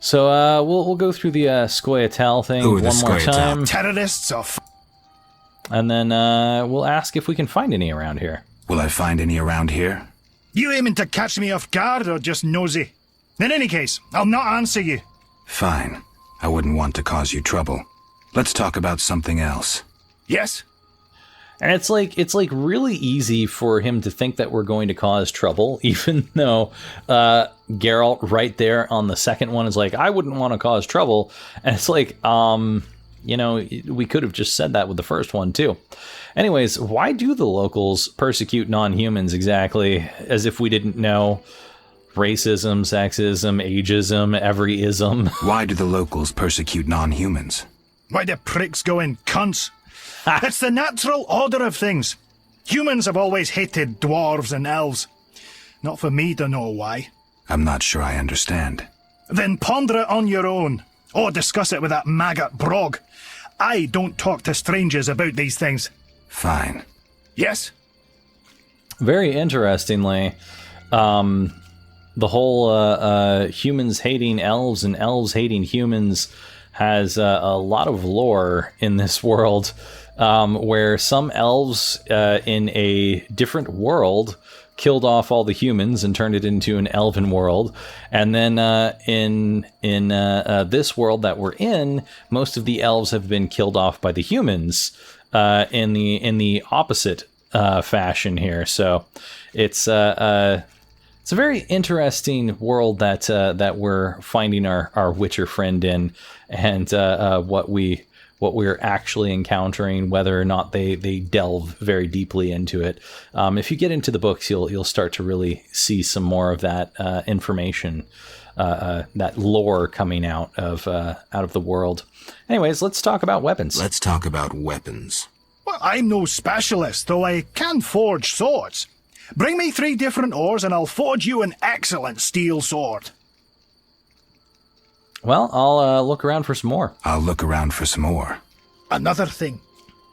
So we'll go through the Scoia'tael thing one more time. Terrorists of... And then we'll ask if we can find any around here. Will I find any around here? You aiming to catch me off guard or just nosy? In any case, I'll not answer you. Fine. I wouldn't want to cause you trouble. Let's talk about something else. Yes? And it's like really easy for him to think that we're going to cause trouble, even though Geralt right there on the second one is like, I wouldn't want to cause trouble. And it's like, you know, we could have just said that with the first one too. Anyways, why do the locals persecute non-humans exactly? As if we didn't know. Racism, sexism, ageism, every ism. Why do the locals persecute non-humans? Why do pricks go in cunts? It's the natural order of things. Humans have always hated dwarves and elves. Not for me to know why. I'm not sure I understand. Then ponder it on your own. Or discuss it with that maggot Brog. I don't talk to strangers about these things. Fine. Yes? Very interestingly, the whole humans hating elves and elves hating humans has a lot of lore in this world, where some elves in a different world killed off all the humans and turned it into an elven world, and then in this world that we're in, most of the elves have been killed off by the humans in the opposite fashion here. So it's a very interesting world that we're finding our Witcher friend in, and what we're actually encountering, whether or not they delve very deeply into it. If you get into the books, you'll start to really see some more of that information, that lore coming out of the world. Anyways, let's talk about weapons. Let's talk about weapons. Well, I'm no specialist, though I can forge swords. Bring me 3 different ores and I'll forge you an excellent steel sword. Well, I'll look around for some more. I'll look around for some more. Another thing.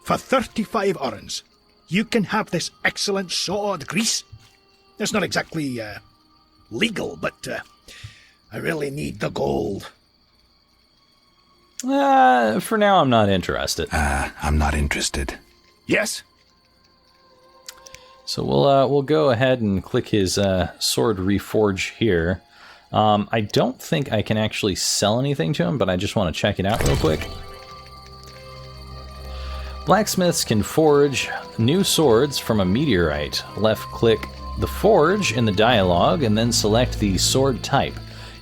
For 35 orens, you can have this excellent sword, Grease. It's not exactly legal, but I really need the gold. For now, I'm not interested. I'm not interested. Yes? So we'll go ahead and click his sword reforge here. I don't think I can actually sell anything to him, but I just want to check it out real quick. Blacksmiths can forge new swords from a meteorite. Left-click the forge in the dialogue, and then select the sword type.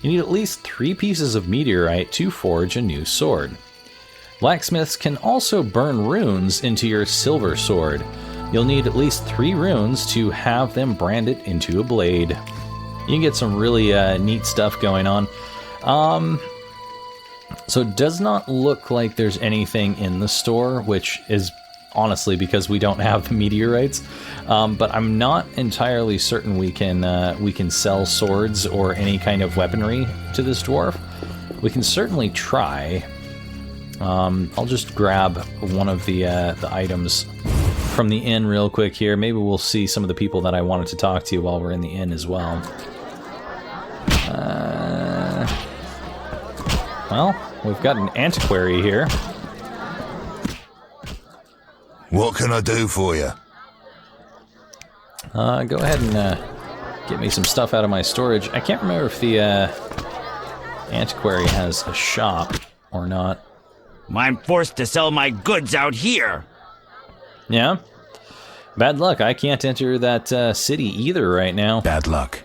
You need at least 3 pieces of meteorite to forge a new sword. Blacksmiths can also burn runes into your silver sword. You'll need at least 3 runes to have them branded into a blade. You can get some really neat stuff going on. So it does not look like there's anything in the store, which is honestly because we don't have the meteorites. But I'm not entirely certain we can sell swords or any kind of weaponry to this dwarf. We can certainly try. I'll just grab one of the items from the inn real quick here. Maybe we'll see some of the people that I wanted to talk to while we're in the inn as well. Well, we've got an antiquary here. What can I do for you? Go ahead and get me some stuff out of my storage. I can't remember if the antiquary has a shop or not. I'm forced to sell my goods out here. Yeah? Bad luck. I can't enter that city either right now. Bad luck.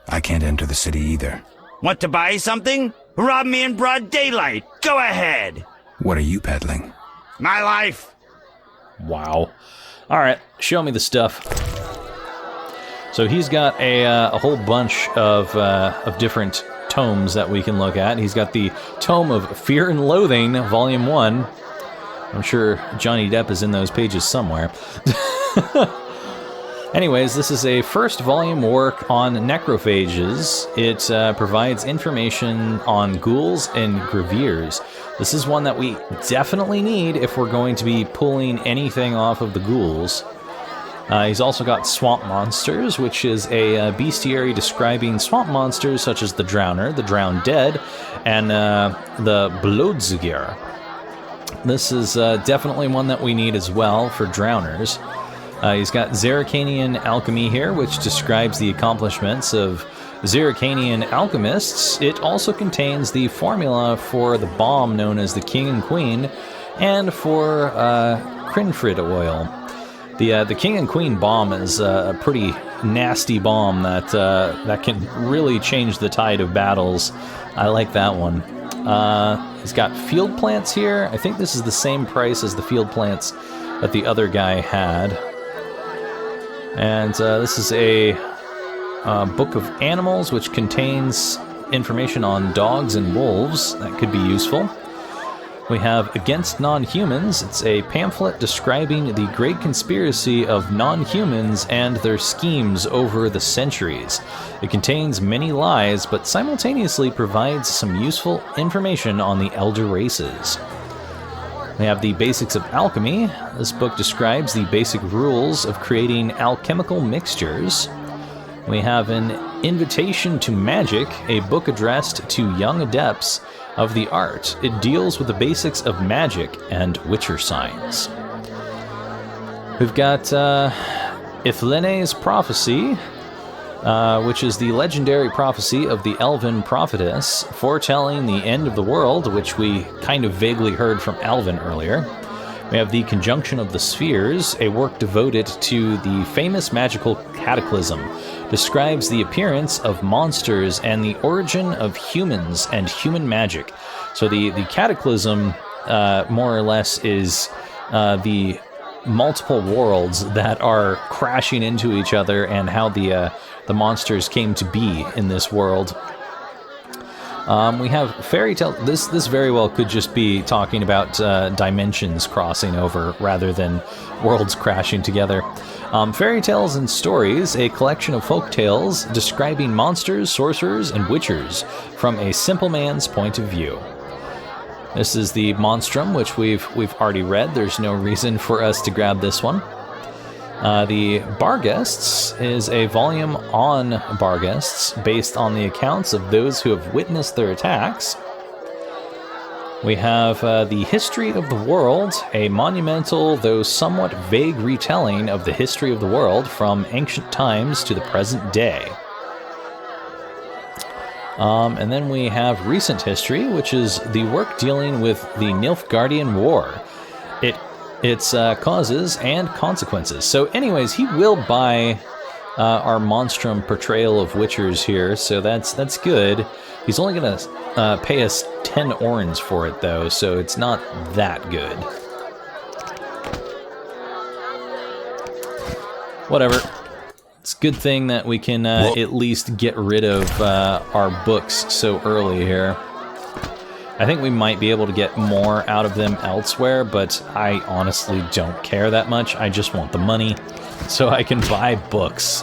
I can't enter the city either. Want to buy something? Rob me in broad daylight. Go ahead. What are you peddling? My life. Wow. Alright, show me the stuff. So he's got a whole bunch of different tomes that we can look at. He's got the Tome of Fear and Loathing, Volume 1. I'm sure Johnny Depp is in those pages somewhere. Anyways, this is a first volume work on necrophages. It provides information on ghouls and graveers. This is one that we definitely need if we're going to be pulling anything off of the ghouls. He's also got Swamp Monsters, which is a bestiary describing swamp monsters such as the Drowner, the Drowned Dead, and the Bloodzuger. This is definitely one that we need as well for Drowners. He's got Zerrikanian Alchemy here, which describes the accomplishments of Zerrikanian alchemists. It also contains the formula for the bomb known as the King and Queen, and for Crinfrid oil. The King and Queen bomb is a pretty nasty bomb that can really change the tide of battles. I like that one. He's got field plants here. I think this is the same price as the field plants that the other guy had. And this is a book of animals, which contains information on dogs and wolves. That could be useful. We have Against Non-Humans. It's a pamphlet describing the great conspiracy of non-humans and their schemes over the centuries. It contains many lies, but simultaneously provides some useful information on the elder races. We have the Basics of Alchemy. This book describes the basic rules of creating alchemical mixtures. We have an Invitation to Magic, a book addressed to young adepts of the art. It deals with the basics of magic and witcher signs. We've got Ithlene's Prophecy, which is the legendary prophecy of the elven prophetess, foretelling the end of the world, which we kind of vaguely heard from Alvin earlier. We have the Conjunction of the Spheres, a work devoted to the famous magical cataclysm. Describes the appearance of monsters and the origin of humans and human magic. So the cataclysm, more or less, is the multiple worlds that are crashing into each other and how the monsters came to be in this world. We have fairy tale. This very well could just be talking about dimensions crossing over rather than worlds crashing together. Fairy Tales and Stories, a collection of folk tales describing monsters, sorcerers, and witchers from a simple man's point of view. This is the Monstrum, which we've already read. There's no reason for us to grab this one. The Barguests is a volume on Barguests based on the accounts of those who have witnessed their attacks. We have The History of the World, a monumental though somewhat vague retelling of the history of the world from ancient times to the present day. And then we have Recent History, which is the work dealing with the Nilfgaardian War. Its causes and consequences. So anyways, he will buy our Monstrum portrayal of Witchers here, so that's good. He's only going to pay us 10 orens for it, though, so it's not that good. Whatever. It's a good thing that we can at least get rid of our books so early here. I think we might be able to get more out of them elsewhere, but I honestly don't care that much. I just want the money so I can buy books.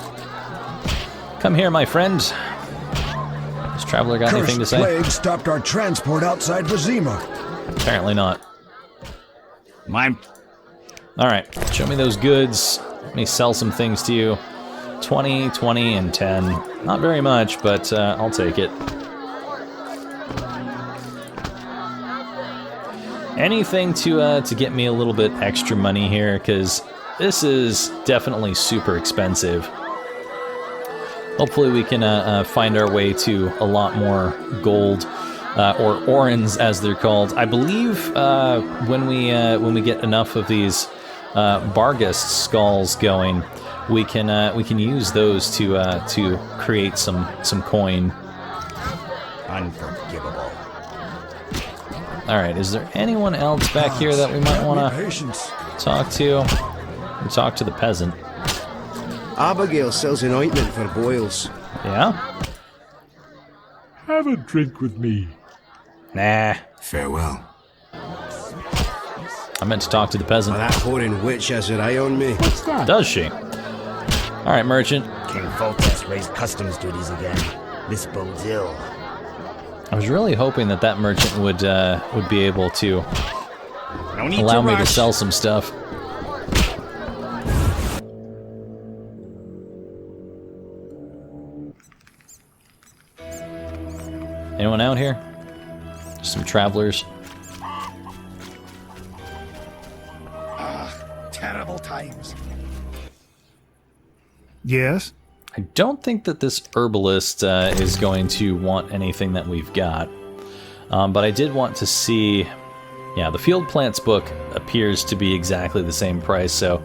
Come here, my friend. Has Traveler got anything to say? Plague stopped our transport outside Vizima. Apparently not. Mine. Alright, show me those goods. Let me sell some things to you. 20, 20, and 10. Not very much, but I'll take it. Anything to get me a little bit extra money here, because this is definitely super expensive. Hopefully we can find our way to a lot more gold, or orens as they're called. I believe when we get enough of these Barghest skulls going, we can use those to create some coin. Unforgivable. All right, is there anyone else back here that we might want to talk to? We talk to the peasant. Abigail sells an ointment for boils. Yeah? Have a drink with me. Nah. Farewell. I meant to talk to the peasant. Well, that whoring witch has her eye on me. What's that? Does she? All right, merchant. King Foltest raised customs duties again. This bodes ill. I was really hoping that merchant would be able to No need allow to me to rush. sell some stuff. Anyone out here? Just some travelers. Terrible times. Yes? I don't think that this herbalist is going to want anything that we've got. But I did want to see... Yeah, the field plants book appears to be exactly the same price, so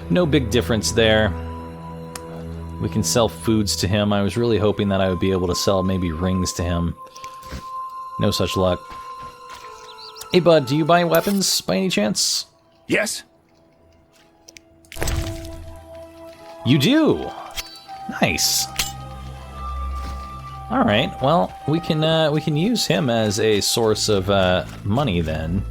no big difference there. We can sell foods to him. I was really hoping that I would be able to sell maybe rings to him. No such luck. Hey, bud, do you buy weapons by any chance? Yes? You do! Nice. All right. Well, we can use him as a source of money then.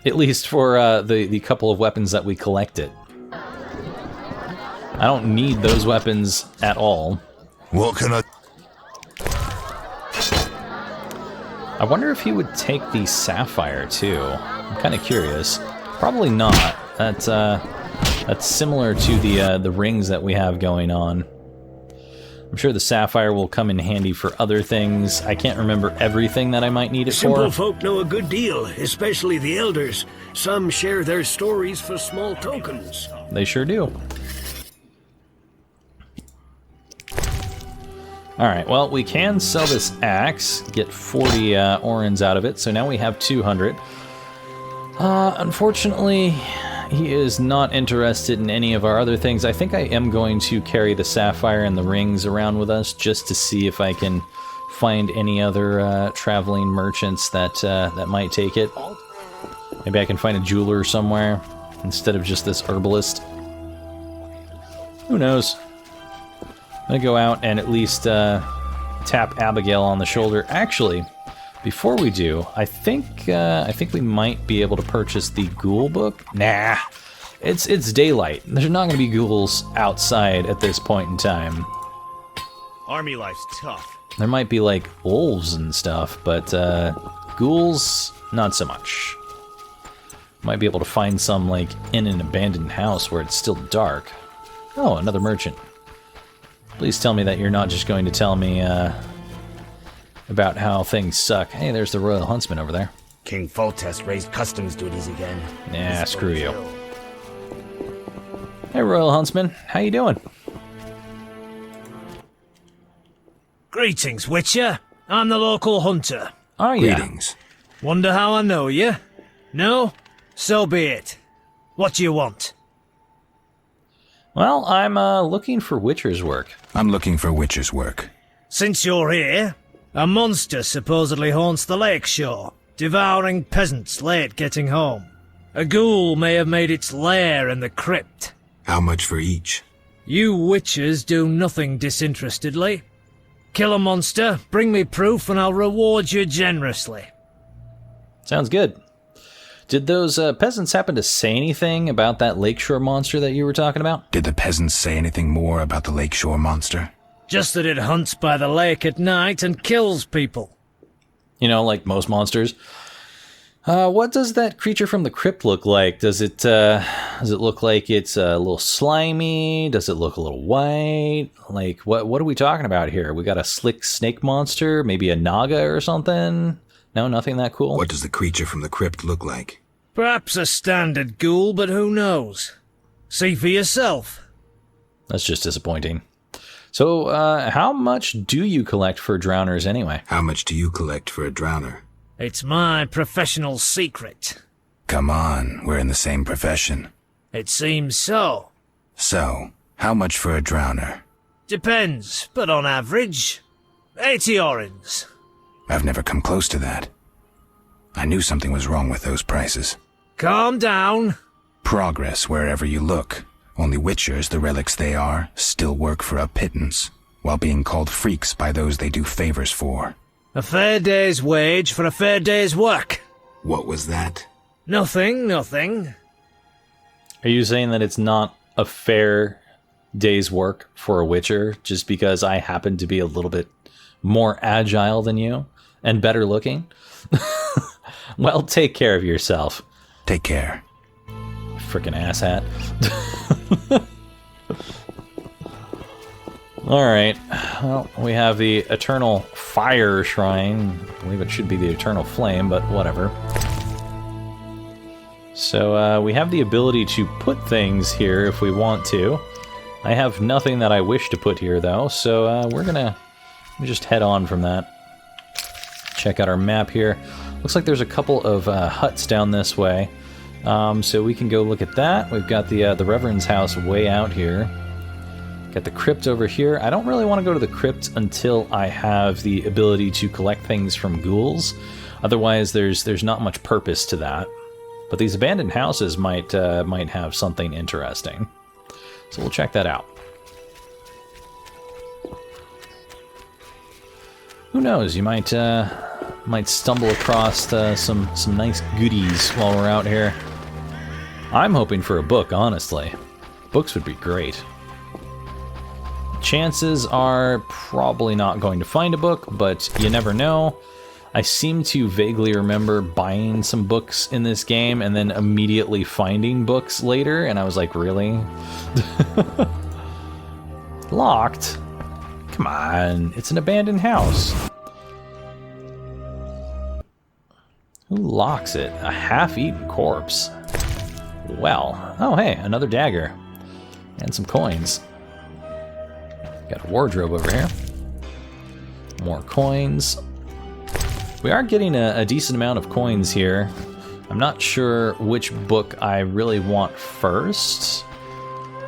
At least for the couple of weapons that we collected. I don't need those weapons at all. What can I... I wonder if he would take the sapphire too. I'm kind of curious. Probably not. That's similar to the rings that we have going on. I'm sure the sapphire will come in handy for other things. I can't remember everything that I might need it Simple for. folk know a good deal, especially the elders. Some share their stories for small tokens. They sure do. Alright, well, we can sell this axe, get 40 orens out of it, so now we have 200. Unfortunately, he is not interested in any of our other things. I think I am going to carry the sapphire and the rings around with us just to see if I can find any other traveling merchants that might take it. Maybe I can find a jeweler somewhere instead of just this herbalist. Who knows? I'm gonna go out and at least tap Abigail on the shoulder. Actually, before we do, I think we might be able to purchase the ghoul book. Nah, it's daylight. There's not gonna be ghouls outside at this point in time. Army life's tough. There might be like wolves and stuff, but ghouls, not so much. Might be able to find some like in an abandoned house where it's still dark. Oh, another merchant. Please tell me that you're not just going to tell me about how things suck. Hey, there's the Royal Huntsman over there. King Foltest raised customs duties again. Nah, screw you. Hey, Royal Huntsman. How you doing? Greetings, Witcher. I'm the local hunter. Are ya? Greetings. Wonder how I know you? No? So be it. What do you want? Well, I'm looking for Witcher's work. I'm looking for Witcher's work. Since you're here, a monster supposedly haunts the lakeshore, devouring peasants late getting home. A ghoul may have made its lair in the crypt. How much for each? You witchers do nothing disinterestedly. Kill a monster, bring me proof, and I'll reward you generously. Sounds good. Did those peasants happen to say anything about that lakeshore monster that you were talking about? Did the peasants say anything more about the lakeshore monster? Just that it hunts by the lake at night and kills people. You know, like most monsters. What does that creature from the crypt look like? Does it look like it's a little slimy? Does it look a little white? Like, what are we talking about here? We got a slick snake monster? Maybe a naga or something? No, nothing that cool? What does the creature from the crypt look like? Perhaps a standard ghoul, but who knows? See for yourself. That's just disappointing. So, how much do you collect for drowners anyway? How much do you collect for a drowner? It's my professional secret. Come on, we're in the same profession. It seems so. So, how much for a drowner? Depends, but on average, 80 orens. I've never come close to that. I knew something was wrong with those prices. Calm down. Progress wherever you look. Only witchers, the relics they are, still work for a pittance, while being called freaks by those they do favors for. A fair day's wage for a fair day's work. What was that? Nothing, nothing. Are you saying that it's not a fair day's work for a witcher just because I happen to be a little bit more agile than you and better looking? Well, take care of yourself. Take care. Frickin' asshat. Alright, well, we have the Eternal Fire Shrine. I believe it should be the Eternal Flame, but whatever. So, we have the ability to put things here if we want to. I have nothing that I wish to put here, though, so we're gonna just head on from that. Check out our map here. Looks like there's a couple of huts down this way, so we can go look at that. We've got the Reverend's house way out here. Got the crypt over here. I don't really want to go to the crypt until I have the ability to collect things from ghouls. Otherwise, there's not much purpose to that. But these abandoned houses might have something interesting. So we'll check that out. Who knows? You might stumble across some nice goodies while we're out here. I'm hoping for a book, honestly. Books would be great. Chances are probably not going to find a book, but you never know. I seem to vaguely remember buying some books in this game and then immediately finding books later, and I was like, really? Locked? Come on, it's an abandoned house. Who locks it? A half-eaten corpse. Well, oh hey, another dagger. And some coins. Got a wardrobe over here. More coins. We are getting a decent amount of coins here. I'm not sure which book I really want first.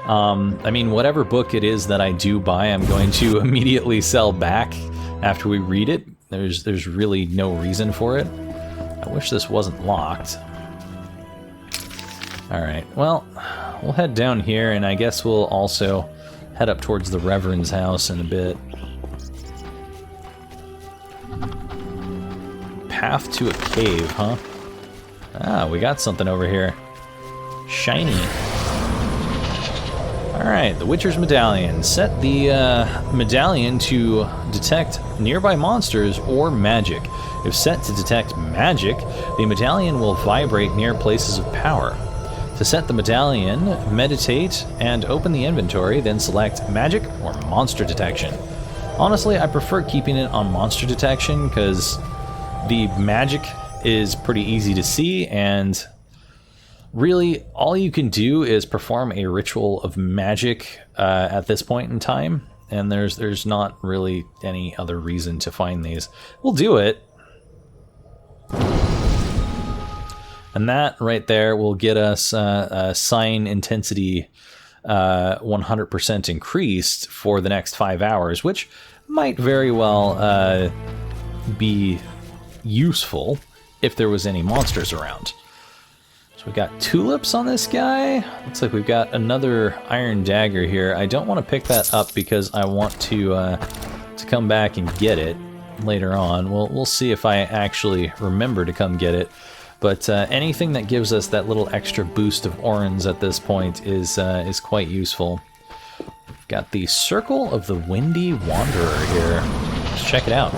I mean, whatever book it is that I do buy, I'm going to immediately sell back after we read it. There's really no reason for it. I wish this wasn't locked. Alright, well, we'll head down here, and I guess we'll also head up towards the Reverend's house in a bit. Path to a cave, huh? Ah, we got something over here. Shiny. Alright, the Witcher's Medallion. Set the medallion to detect nearby monsters or magic. If set to detect magic, the medallion will vibrate near places of power. To set the medallion, meditate and open the inventory, then select magic or monster detection. Honestly, I prefer keeping it on monster detection because the magic is pretty easy to see, and really all you can do is perform a ritual of magic at this point in time, and there's not really any other reason to find these. We'll do it. And that right there will get us sign intensity 100% increased for the next 5 hours, which might very well be useful if there was any monsters around. So we got tulips on this guy. Looks like we've got another iron dagger here. I don't want to pick that up because I want to come back and get it later on. We'll see if I actually remember to come get it. But anything that gives us that little extra boost of orans at this point is quite useful. We've got the Circle of the Windy Wanderer here. Let's check it out.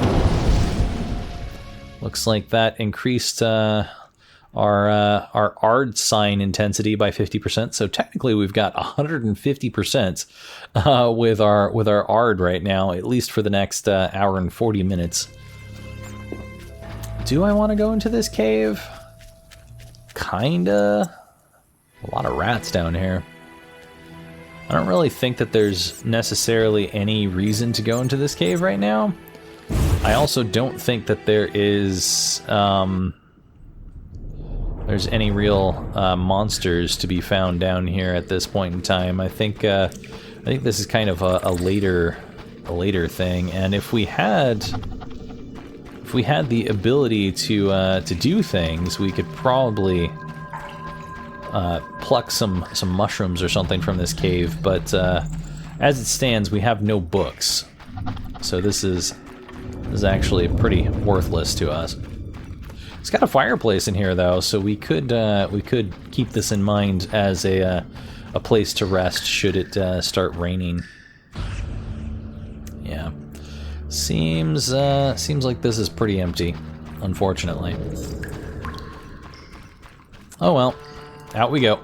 Looks like that increased our Ard sign intensity by 50%. So technically, we've got 150% with our Ard right now, at least for the next hour and 40 minutes. Do I want to go into this cave? Kinda. A lot of rats down here. I don't really think that there's necessarily any reason to go into this cave right now. I also don't think that there is there's any real monsters to be found down here at this point in time. I think this is kind of a later thing, and if we had the ability to do things, we could probably pluck some mushrooms or something from this cave. But as it stands, we have no books, so this is actually pretty worthless to us. It's got a fireplace in here though, so we could keep this in mind as a place to rest should it start raining. Yeah. Seems like this is pretty empty, unfortunately. Oh well, out we go.